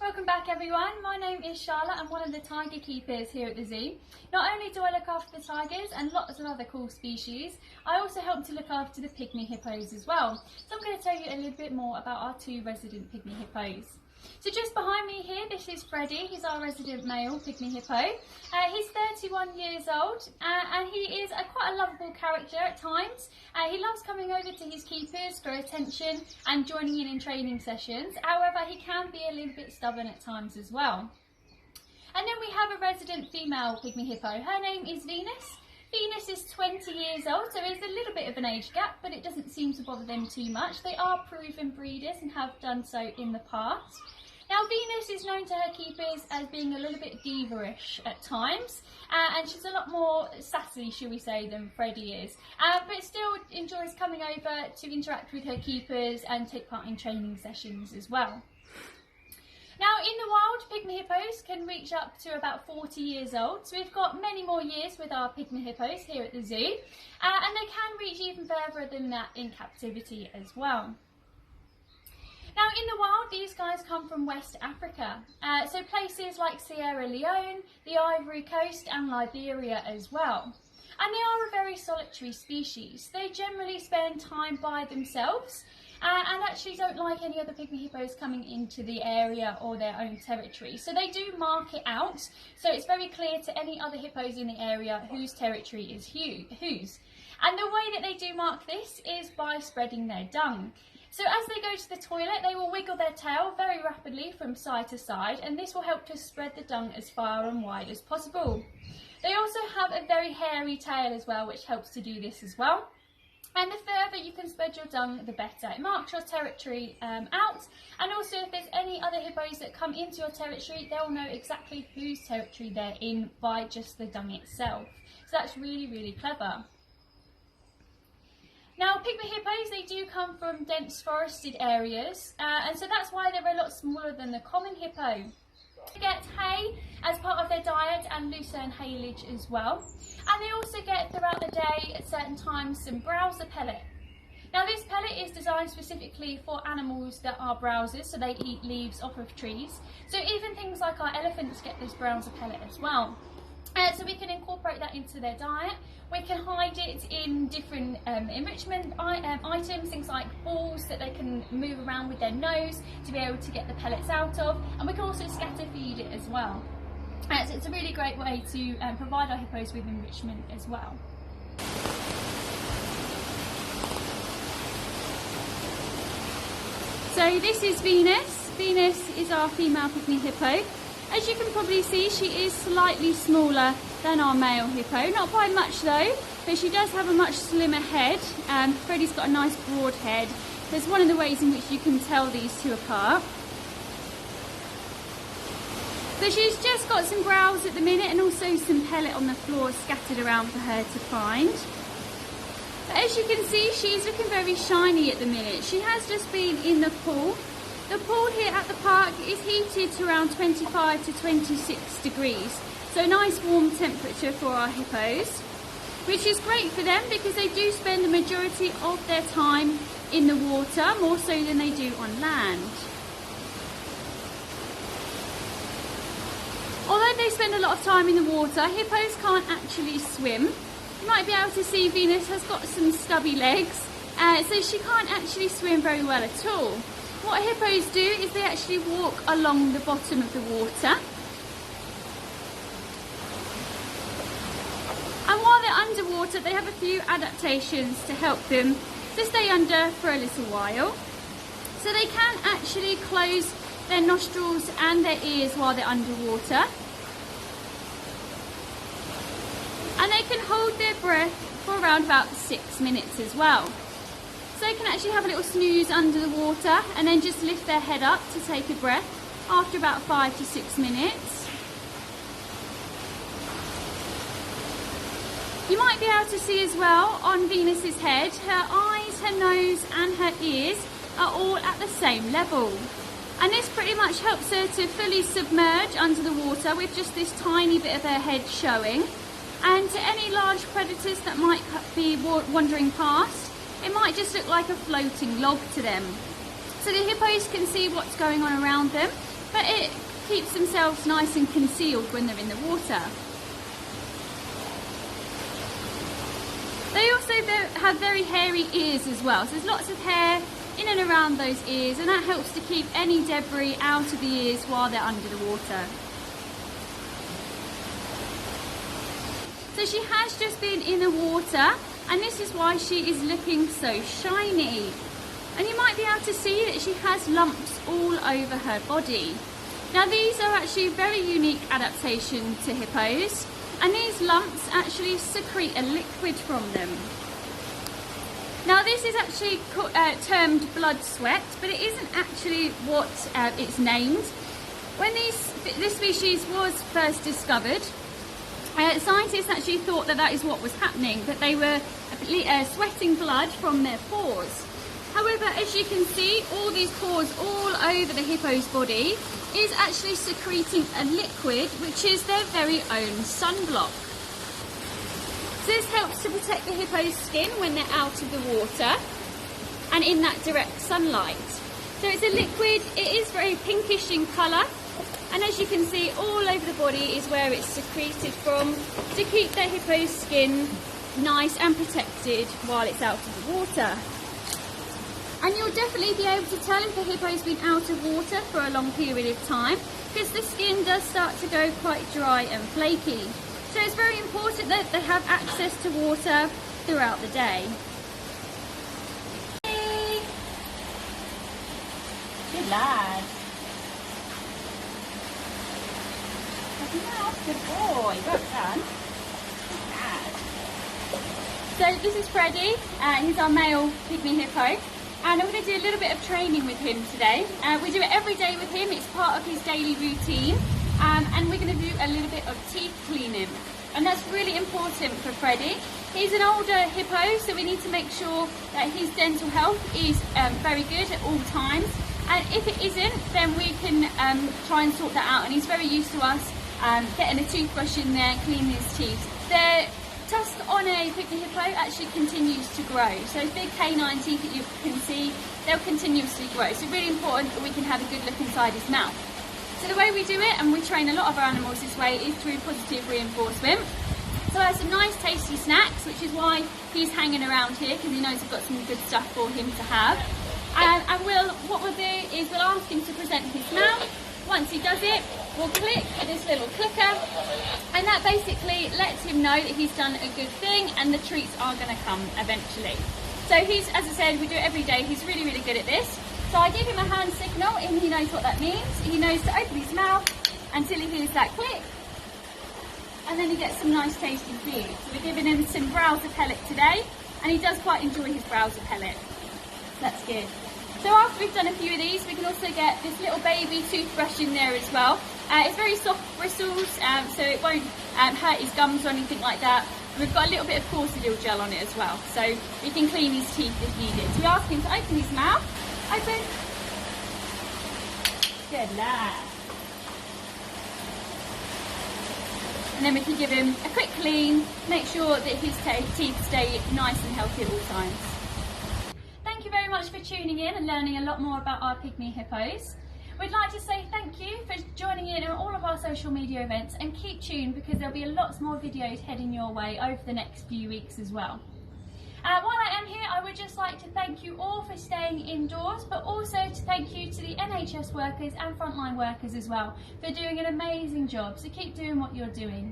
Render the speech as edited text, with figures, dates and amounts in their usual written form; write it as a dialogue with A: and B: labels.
A: Welcome back everyone, my name is Charlotte. I'm one of the tiger keepers here at the zoo. Not only do I look after the tigers and lots of other cool species, I also help to look after the Pygmy Hippos as well. So I'm going to tell you a little bit more about our two resident Pygmy Hippos. So just behind me here, this is Freddy. He's our resident male Pygmy Hippo. He's 31 years old and he is quite a lovable character at times. He loves coming over to his keepers for attention and joining in training sessions. However, he can be a little bit stubborn at times as well. And then we have a resident female Pygmy Hippo. Her name is Venus. Venus is 20 years old, so there's a little bit of an age gap, but it doesn't seem to bother them too much. They are proven breeders and have done so in the past. Now, Venus is known to her keepers as being a little bit diva-ish at times, and she's a lot more sassy, shall we say, than Freddy is, but still enjoys coming over to interact with her keepers and take part in training sessions as well. Now, in the wild, Pygmy Hippos can reach up to about 40 years old, so we've got many more years with our Pygmy Hippos here at the zoo, and they can reach even further than that in captivity as well. Now, in the wild, these guys come from West Africa, so places like Sierra Leone, the Ivory Coast and Liberia as well. And they are a very solitary species. They generally spend time by themselves and actually don't like any other Pygmy Hippos coming into the area or their own territory. So they do mark it out, so it's very clear to any other hippos in the area whose territory is whose. And the way that they do mark this is by spreading their dung. So as they go to the toilet, they will wiggle their tail very rapidly from side to side, and this will help to spread the dung as far and wide as possible. They also have a very hairy tail as well, which helps to do this as well. And the further you can spread your dung, the better. It marks your territory out, and also if there's any other hippos that come into your territory, they'll know exactly whose territory they're in by just the dung itself. So that's really, really clever. Now, Pygmy Hippos, they do come from dense forested areas, and so that's why they're a lot smaller than the common hippo. They get hay as part of their diet and lucerne haylage as well. And they also get throughout the day at certain times some browser pellet. Now, this pellet is designed specifically for animals that are browsers, so they eat leaves off of trees. So even things like our elephants get this browser pellet as well. So we can incorporate that into their diet. We can hide it in different enrichment items, things like balls that they can move around with their nose to be able to get the pellets out of, and we can also scatter feed it as well. So it's a really great way to provide our hippos with enrichment as well. So this is Venus. Venus is our female Pygmy Hippo. As you can probably see, she is slightly smaller than our male hippo. Not by much though, but she does have a much slimmer head. Freddy's got a nice broad head. There's one of the ways in which you can tell these two apart. So she's just got some browse at the minute and also some pellet on the floor scattered around for her to find. But as you can see, she's looking very shiny at the minute. She has just been in the pool. The pool here at the park is heated to around 25 to 26 degrees. So a nice warm temperature for our hippos, which is great for them because they do spend the majority of their time in the water, more so than they do on land. Although they spend a lot of time in the water, hippos can't actually swim. You might be able to see Venus has got some stubby legs, so she can't actually swim very well at all. What hippos do is they actually walk along the bottom of the water. And while they're underwater, they have a few adaptations to help them to stay under for a little while. So they can actually close their nostrils and their ears while they're underwater. And they can hold their breath for around about 6 minutes as well. So they can actually have a little snooze under the water and then just lift their head up to take a breath after about 5 to 6 minutes. You might be able to see as well on Venus's head, her eyes, her nose and her ears are all at the same level. And this pretty much helps her to fully submerge under the water with just this tiny bit of her head showing. And to any large predators that might be wandering past, it might just look like a floating log to them. So the hippos can see what's going on around them but it keeps themselves nice and concealed when they're in the water. They also have very hairy ears as well, so there's lots of hair in and around those ears, and that helps to keep any debris out of the ears while they're under the water. So she has just been in the water, and this is why she is looking so shiny. And you might be able to see that she has lumps all over her body. Now these are actually a very unique adaptation to hippos, and these lumps actually secrete a liquid from them. Now this is actually termed blood sweat, but it isn't actually what it's named. When this species was first discovered, scientists actually thought that that is what was happening, that they were sweating blood from their pores. However, as you can see, all these pores all over the hippo's body is actually secreting a liquid which is their very own sunblock. So this helps to protect the hippo's skin when they're out of the water and in that direct sunlight. So it's a liquid, it is very pinkish in colour, and as you can see, all over the body is where it's secreted from to keep the hippo's skin nice and protected while it's out of the water. And you'll definitely be able to tell if the hippo's been out of water for a long period of time, because the skin does start to go quite dry and flaky. So it's very important that they have access to water throughout the day. Good lad. Good boy, well done. Good lad. So this is Freddy, he's our male pygmy hippo. And I'm going to do a little bit of training with him today. We do it every day with him, it's part of his daily routine. And we're going to do a little bit of teeth cleaning. And that's really important for Freddy. He's an older hippo, so we need to make sure that his dental health is very good at all times. And if it isn't, then we can try and sort that out. And he's very used to us getting a toothbrush in there, cleaning his teeth. The tusk on a pygmy hippo actually continues to grow. So those big canine teeth that you can see, they'll continuously grow. So really important that we can have a good look inside his mouth. So the way we do it, and we train a lot of our animals this way, is through positive reinforcement. So I have some nice tasty snacks, which is why he's hanging around here, because he knows we've got some good stuff for him to have. And what we'll do is we'll ask him to present his mouth. Once he does it, we'll click this little clicker, and that basically lets him know that he's done a good thing and the treats are going to come eventually. So he's, as I said, we do it every day, he's really, really good at this. So I give him a hand signal and he knows what that means. He knows to open his mouth until he hears that click, and then he gets some nice tasty food. So we're giving him some browser pellet today, and he does quite enjoy his browser pellet. That's good. So after we've done a few of these, we can also get this little baby toothbrush in there as well. It's very soft bristles, so it won't hurt his gums or anything like that. We've got a little bit of corsadil gel on it as well, so we can clean his teeth if needed. So we ask him to open his mouth. Open. Good lad. And then we can give him a quick clean, make sure that his teeth stay nice and healthy at all times. Thank you very much for tuning in and learning a lot more about our pygmy hippos. We'd like to say thank you for joining in on all of our social media events, and keep tuned because there'll be lots more videos heading your way over the next few weeks as well. While I am here, I would just like to thank you all for staying indoors, but also to thank you to the NHS workers and frontline workers as well for doing an amazing job. So keep doing what you're doing.